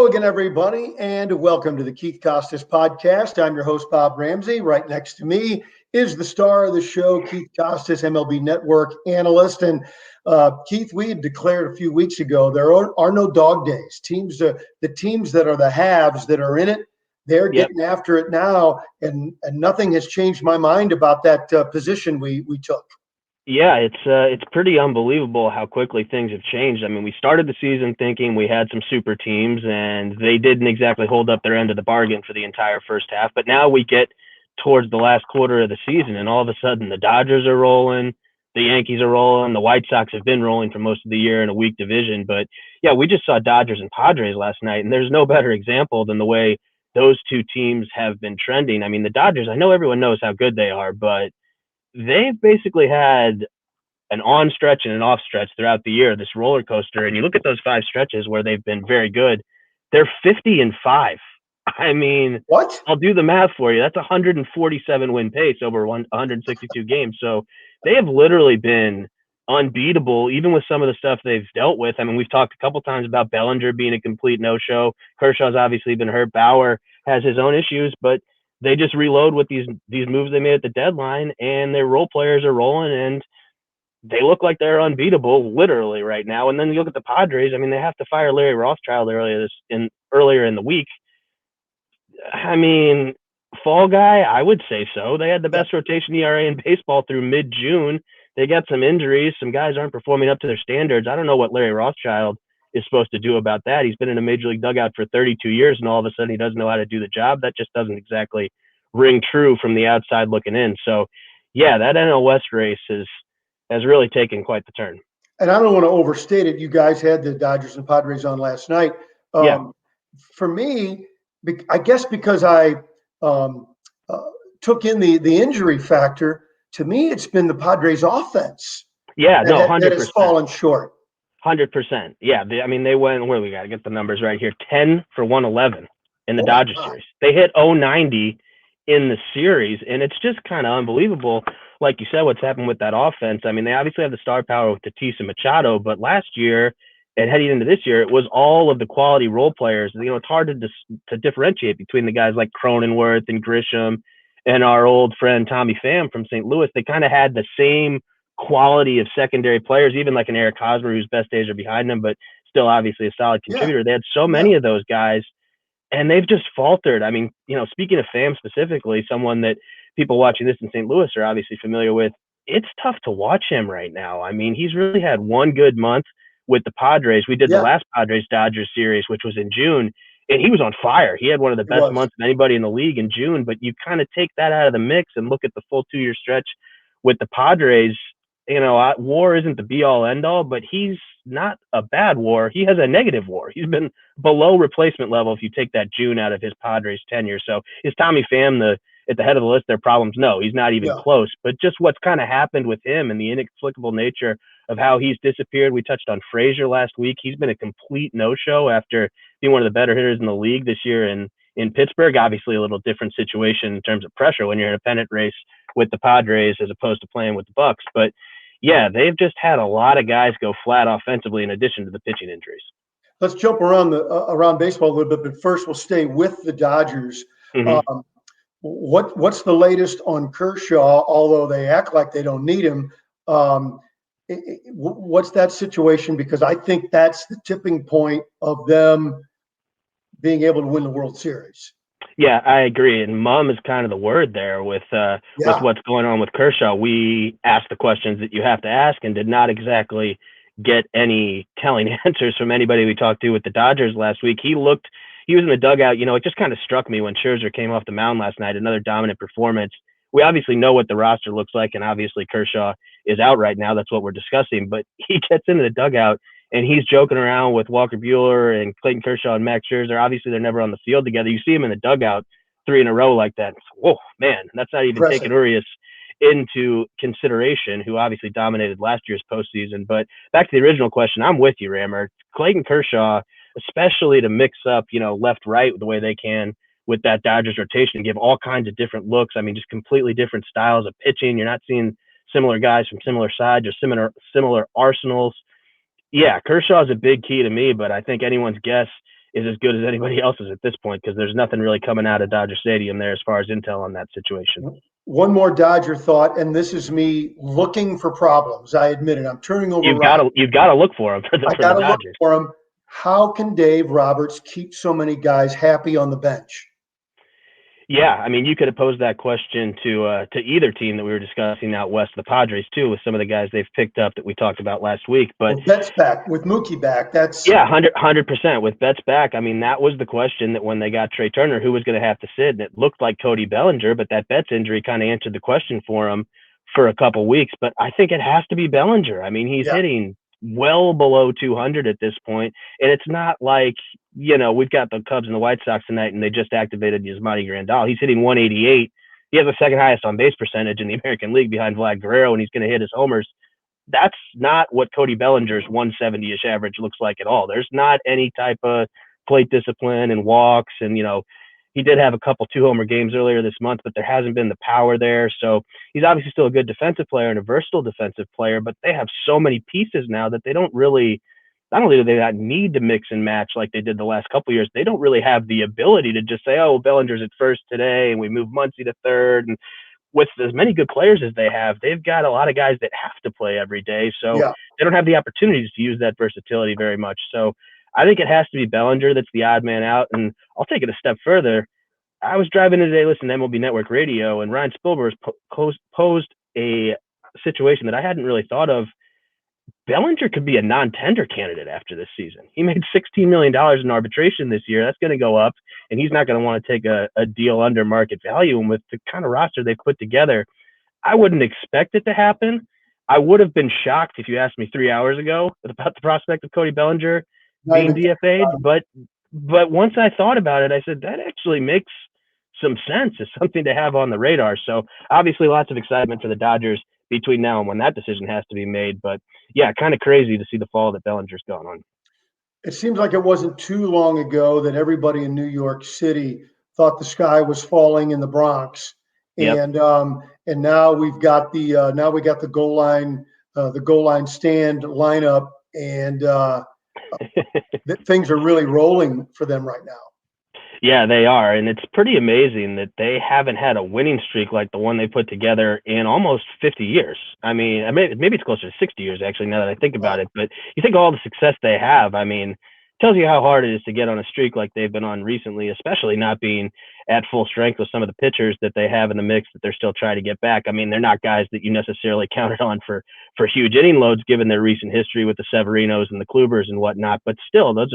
Hello again, everybody, and welcome to the Keith Costas podcast. I'm your host, Bob Ramsey. Right next to me is the star of the show, Keith Costas, MLB Network analyst. And Keith, we had declared a few weeks ago there are no dog days. The teams that are the haves that are in it, they're getting after it now, and nothing has changed my mind about that position we took. Yeah, it's pretty unbelievable how quickly things have changed. I mean, we started the season thinking we had some super teams, and they didn't exactly hold up their end of the bargain for the entire first half. But now we get towards the last quarter of the season, and all of a sudden the Dodgers are rolling, the Yankees are rolling, the White Sox have been rolling for most of the year in a weak division. But yeah, we just saw Dodgers and Padres last night, and there's no better example than the way those two teams have been trending. I mean, the Dodgers, I know everyone knows how good they are, but they've basically had an on stretch and an off stretch throughout the year, this roller coaster. And you look at those five stretches where they've been very good, they're 50-5. I mean, what? I'll do the math for you. That's 147 win pace over 162 games. So they have literally been unbeatable, even with some of the stuff they've dealt with. I mean, we've talked a couple times about Bellinger being a complete no-show. Kershaw's obviously been hurt. Bauer has his own issues, but they just reload with these moves they made at the deadline, and their role players are rolling, and they look like they're unbeatable literally right now. And then you look at the Padres. I mean, they have to fire Larry Rothschild earlier in the week. I mean, fall guy, I would say so. They had the best rotation ERA in baseball through mid-June. They got some injuries. Some guys aren't performing up to their standards. I don't know what Larry Rothschild is supposed to do about that. He's been in a major league dugout for 32 years, and all of a sudden he doesn't know how to do the job. That just doesn't exactly ring true from the outside looking in. So, yeah, that NL West race has really taken quite the turn. And I don't want to overstate it. You guys had the Dodgers and Padres on last night. For me, I guess because I took in the injury factor, to me, it's been the Padres offense. Yeah, no, 100%. That has fallen short. 100%. Yeah, they went, where we got to get the numbers right here, 10 for 111 in the Dodgers series. They hit 090 in the series, and it's just kind of unbelievable. Like you said, what's happened with that offense. I mean, they obviously have the star power with Tatis and Machado, but last year and heading into this year, it was all of the quality role players. You know, it's hard to differentiate between the guys like Cronenworth and Grisham and our old friend Tommy Pham from St. Louis. They kind of had the same quality of secondary players, even like an Eric Hosmer, whose best days are behind him, but still obviously a solid contributor. They had so many of those guys, and they've just faltered. I mean, you know, speaking of Pham specifically, someone that people watching this in St. Louis are obviously familiar with, it's tough to watch him right now. I mean, he's really had one good month with the Padres. We did the last Padres-Dodgers series, which was in June, and he was on fire. He had one of the best months of anybody in the league in June, but you kind of take that out of the mix and look at the full 2-year stretch with the Padres. You know, WAR isn't the be-all, end-all, but he's not a bad WAR. He has a negative WAR. He's been below replacement level if you take that June out of his Padres tenure. So is Tommy Pham at the head of the list their problems? No, he's not even close. But just what's kind of happened with him and the inexplicable nature of how he's disappeared. We touched on Frazier last week. He's been a complete no-show after being one of the better hitters in the league this year in Pittsburgh. Obviously a little different situation in terms of pressure when you're in a pennant race with the Padres as opposed to playing with the Bucks. But yeah, they've just had a lot of guys go flat offensively in addition to the pitching injuries. Let's jump around around baseball a little bit, but first we'll stay with the Dodgers. Mm-hmm. What's the latest on Kershaw? Although they act like they don't need him, what's that situation? Because I think that's the tipping point of them being able to win the World Series. Yeah, I agree. And mum is kind of the word there with what's going on with Kershaw. We asked the questions that you have to ask and did not exactly get any telling answers from anybody we talked to with the Dodgers last week. He was in the dugout. You know, it just kind of struck me when Scherzer came off the mound last night, another dominant performance. We obviously know what the roster looks like, and obviously Kershaw is out right now. That's what we're discussing. But he gets into the dugout, and he's joking around with Walker Buehler and Clayton Kershaw and Max Scherzer. Obviously, they're never on the field together. You see him in the dugout 3 in a row like that. Whoa, man, that's not even taking Urias into consideration, who obviously dominated last year's postseason. But back to the original question, I'm with you, Rammer. Clayton Kershaw, especially to mix up, you know, left-right the way they can with that Dodgers rotation, give all kinds of different looks. I mean, just completely different styles of pitching. You're not seeing similar guys from similar sides or similar arsenals. Yeah, Kershaw is a big key to me, but I think anyone's guess is as good as anybody else's at this point, because there's nothing really coming out of Dodger Stadium there as far as intel on that situation. One more Dodger thought, and this is me looking for problems. I admit it. I'm turning over. You've got to look for them for the Look Dodgers. for them. How can Dave Roberts keep so many guys happy on the bench? Yeah, I mean, you could have posed that question to either team that we were discussing out west, the Padres too, with some of the guys they've picked up that we talked about last week. But Betts back, with Mookie back, that's 100%. With Betts back, I mean, that was the question, that when they got Trey Turner, who was going to have to sit, and it looked like Cody Bellinger, but that Betts injury kind of answered the question for him for a couple weeks. But I think it has to be Bellinger. I mean, he's hitting well below 200 at this point, and it's not like, we've got the Cubs and the White Sox tonight, and they just activated Yasmani Grandal. He's hitting 188. He has the second highest on base percentage in the American League behind Vlad Guerrero, and he's going to hit his homers. That's not what Cody Bellinger's 170-ish average looks like at all. There's not any type of plate discipline and walks, and he did have a couple 2-homer games earlier this month, but there hasn't been the power there. So he's obviously still a good defensive player and a versatile defensive player, but they have so many pieces now that they don't really, not only do they not need to mix and match like they did the last couple of years, they don't really have the ability to just say, oh, well, Bellinger's at first today and we move Muncy to third. And with as many good players as they have, they've got a lot of guys that have to play every day. So they don't have the opportunities to use that versatility very much. So I think it has to be Bellinger that's the odd man out. And I'll take it a step further. I was driving in today listening to MLB Network Radio, and Ryan Spielberg posed a situation that I hadn't really thought of. Bellinger could be a non-tender candidate after this season. He made $16 million in arbitration this year. That's going to go up, and he's not going to want to take a deal under market value. And with the kind of roster they've put together, I wouldn't expect it to happen. I would have been shocked if you asked me 3 hours ago about the prospect of Cody Bellinger being DFA'd. But once I thought about it, I said, that actually makes some sense. It's something to have on the radar. So obviously lots of excitement for the Dodgers between now and when that decision has to be made. But yeah, kind of crazy to see the fall that Bellinger's gone on. It seems like it wasn't too long ago that everybody in New York City thought the sky was falling in the Bronx. And now we've got the goal line stand lineup, and things are really rolling for them right now. Yeah, they are. And it's pretty amazing that they haven't had a winning streak like the one they put together in almost 50 years. I mean, maybe it's closer to 60 years, actually, now that I think about it. But you think of all the success they have, I mean, tells you how hard it is to get on a streak like they've been on recently, especially not being at full strength with some of the pitchers that they have in the mix that they're still trying to get back. I mean, they're not guys that you necessarily counted on for huge inning loads, given their recent history with the Severinos and the Klubers and whatnot. But still, those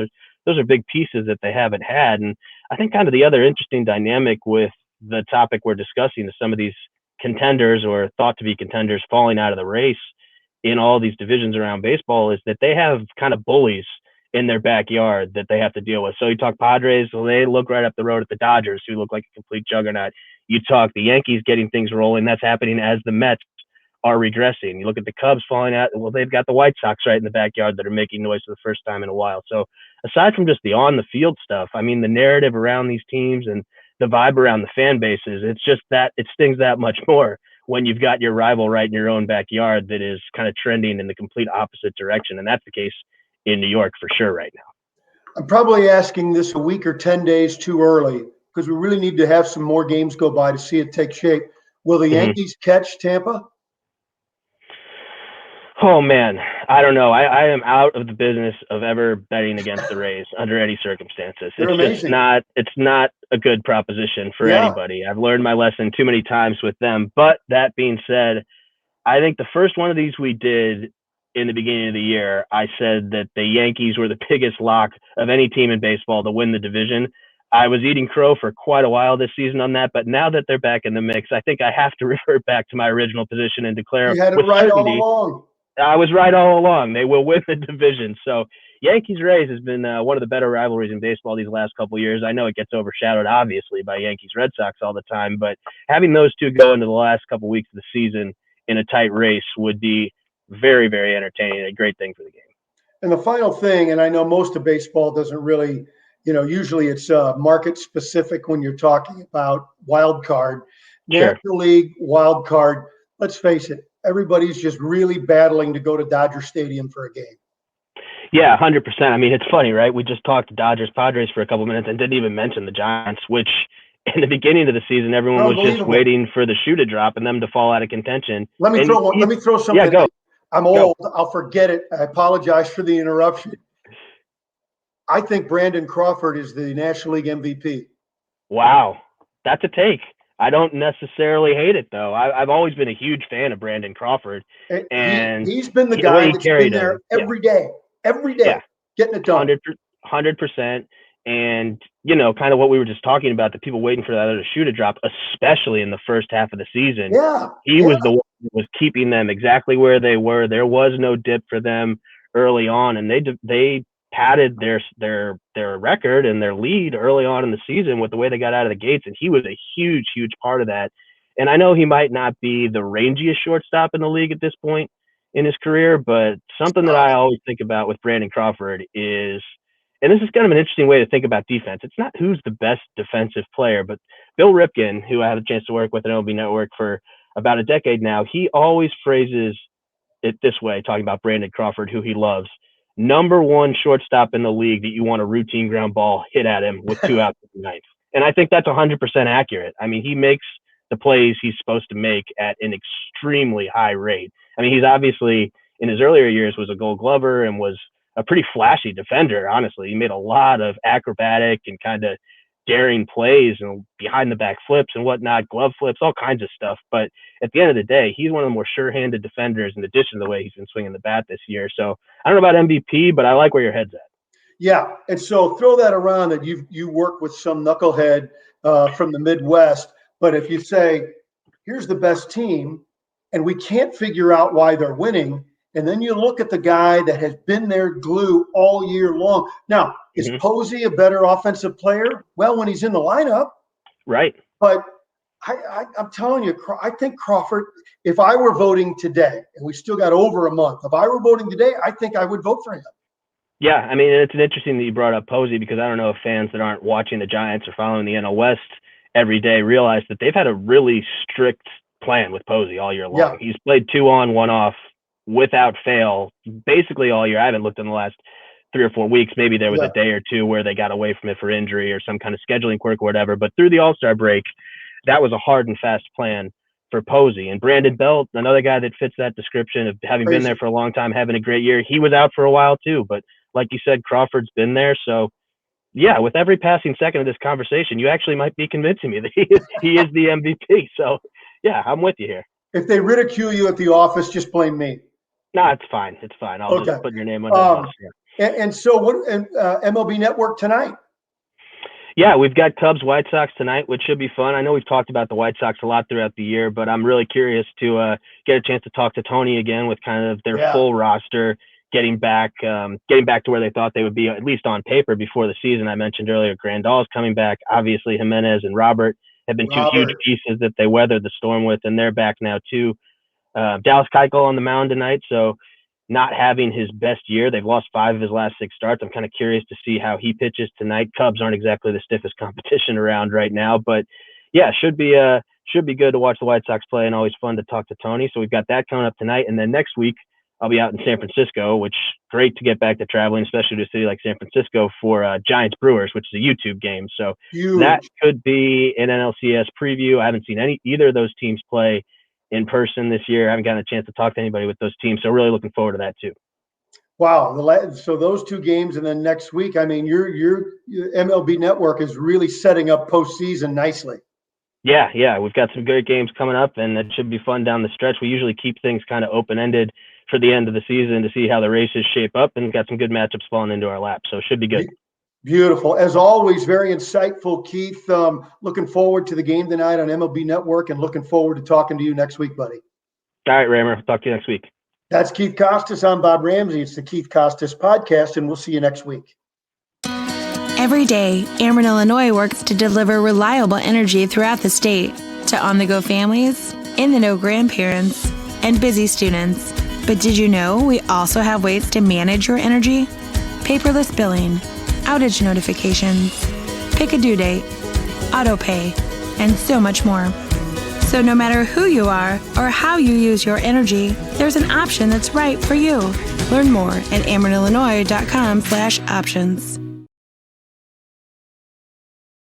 are big pieces that they haven't had. And I think kind of the other interesting dynamic with the topic we're discussing is some of these contenders or thought to be contenders falling out of the race in all these divisions around baseball is that they have kind of bullies in their backyard that they have to deal with. So you talk Padres, well, they look right up the road at the Dodgers, who look like a complete juggernaut. You talk the Yankees getting things rolling. That's happening as the Mets are regressing. You look at the Cubs falling out. Well, they've got the White Sox right in the backyard that are making noise for the first time in a while. So aside from just the on the field stuff, I mean, the narrative around these teams and the vibe around the fan bases, it's just that it stings that much more when you've got your rival right in your own backyard that is kind of trending in the complete opposite direction. And that's the case in New York for sure right now. I'm probably asking this a week or 10 days too early, because we really need to have some more games go by to see it take shape. Will the Yankees catch Tampa? Oh, man, I don't know. I am out of the business of ever betting against the Rays under any circumstances. It's not a good proposition for anybody. I've learned my lesson too many times with them. But that being said, I think the first one of these we did in the beginning of the year, I said that the Yankees were the biggest lock of any team in baseball to win the division. I was eating crow for quite a while this season on that, but now that they're back in the mix, I think I have to revert back to my original position and declare you had it with right certainty, all along. I was right all along. They will win the division. So Yankees-Rays has been one of the better rivalries in baseball these last couple of years. I know it gets overshadowed, obviously, by Yankees-Red Sox all the time, but having those two go into the last couple of weeks of the season in a tight race would be very, very entertaining and a great thing for the game. And the final thing, and I know most of baseball doesn't really, usually it's market specific when you're talking about wild card. National League wild card, let's face it, everybody's just really battling to go to Dodger Stadium for a game. Yeah, 100%. I mean, it's funny, right? We just talked Dodgers, Padres for a couple minutes and didn't even mention the Giants, which in the beginning of the season, everyone was just waiting for the shoe to drop and them to fall out of contention. Let me throw something. Yeah, go. I'm old. I'll forget it. I apologize for the interruption. I think Brandon Crawford is the National League MVP. Wow. That's a take. I don't necessarily hate it, though. I've always been a huge fan of Brandon Crawford. And he's been the guy that's been there every day, getting it done. 100%. And, kind of what we were just talking about, the people waiting for that other shoe to drop, especially in the first half of the season. He was the one who was keeping them exactly where they were. There was no dip for them early on, and they padded their record and their lead early on in the season with the way they got out of the gates, and he was a huge part of that. And I know he might not be the rangiest shortstop in the league at this point in his career, but something that I always think about with Brandon Crawford is, and this is kind of an interesting way to think about defense, it's not who's the best defensive player, but Bill Ripken, who I had a chance to work with at MLB Network for about a decade now, he always phrases it this way, talking about Brandon Crawford, who he loves. Number one shortstop in the league that you want a routine ground ball hit at him with 2 outs in the ninth. And I think that's 100% accurate. I mean, he makes the plays he's supposed to make at an extremely high rate. I mean, he's obviously, in his earlier years, was a Gold Glover and was a pretty flashy defender, honestly. He made a lot of acrobatic and kind of daring plays and behind the back flips and whatnot, glove flips, all kinds of stuff. But at the end of the day, he's one of the more sure-handed defenders in addition to the way he's been swinging the bat this year. So I don't know about MVP, but I like where your head's at. Yeah, and so throw that around that you work with some knucklehead from the Midwest, but if you say, here's the best team, and we can't figure out why they're winning, and then you look at the guy that has been their glue all year long. Now, is Posey a better offensive player? Well, when he's in the lineup. Right. But I'm telling you, I think Crawford, if I were voting today, and we still got over a month, if I were voting today, I think I would vote for him. Yeah, I mean, it's interesting that you brought up Posey, because I don't know if fans that aren't watching the Giants or following the NL West every day realize that they've had a really strict plan with Posey all year long. Yeah. He's played 2 on, 1 off without fail basically all year. I haven't looked in the last 3 or 4 weeks. Maybe there was a day or two where they got away from it for injury or some kind of scheduling quirk or whatever. But through the All-Star break, that was a hard and fast plan for Posey. And Brandon Belt, another guy that fits that description of having been there for a long time, having a great year. He was out for a while too. But like you said, Crawford's been there. So, yeah, with every passing second of this conversation, you actually might be convincing me that he is the MVP. So, yeah, I'm with you here. If they ridicule you at the office, just blame me. No, it's fine. It's fine. I'll just put your name under the bus. And so what? MLB Network tonight? Yeah, we've got Cubs White Sox tonight, which should be fun. I know we've talked about the White Sox a lot throughout the year, but I'm really curious to get a chance to talk to Tony again with kind of their full roster, getting back to where they thought they would be, at least on paper, before the season. I mentioned earlier, Grandal's coming back. Obviously, Jimenez and Robert have been two huge pieces that they weathered the storm with, and they're back now too. Dallas Keuchel on the mound tonight, so not having his best year. They've lost 5 of his last 6 starts. I'm kind of curious to see how he pitches tonight. Cubs aren't exactly the stiffest competition around right now, but yeah, should be good to watch the White Sox play, and always fun to talk to Tony. So we've got that coming up tonight, and then next week I'll be out in San Francisco, which great to get back to traveling, especially to a city like San Francisco for Giants Brewers, which is a YouTube game. So that could be an NLCS preview. I haven't seen either of those teams play in person this year. I haven't gotten a chance to talk to anybody with those teams, so really looking forward to that too. Wow. So those 2 games, and then next week, I mean, your MLB Network is really setting up postseason nicely. Yeah. We've got some great games coming up, and it should be fun down the stretch. We usually keep things kind of open-ended for the end of the season to see how the races shape up, and got some good matchups falling into our lap, so it should be good. Beautiful. As always, very insightful, Keith. Looking forward to the game tonight on MLB Network, and looking forward to talking to you next week, buddy. All right, Raymer. Talk to you next week. That's Keith Costas. I'm Bob Ramsey. It's the Keith Costas Podcast, and we'll see you next week. Every day, Ameren, Illinois works to deliver reliable energy throughout the state to on-the-go families, in-the-know grandparents, and busy students. But did you know we also have ways to manage your energy? Paperless billing, outage notifications, pick a due date, auto pay, and so much more. So no matter who you are or how you use your energy, there's an option that's right for you. Learn more at AmerinIllinois.com/options.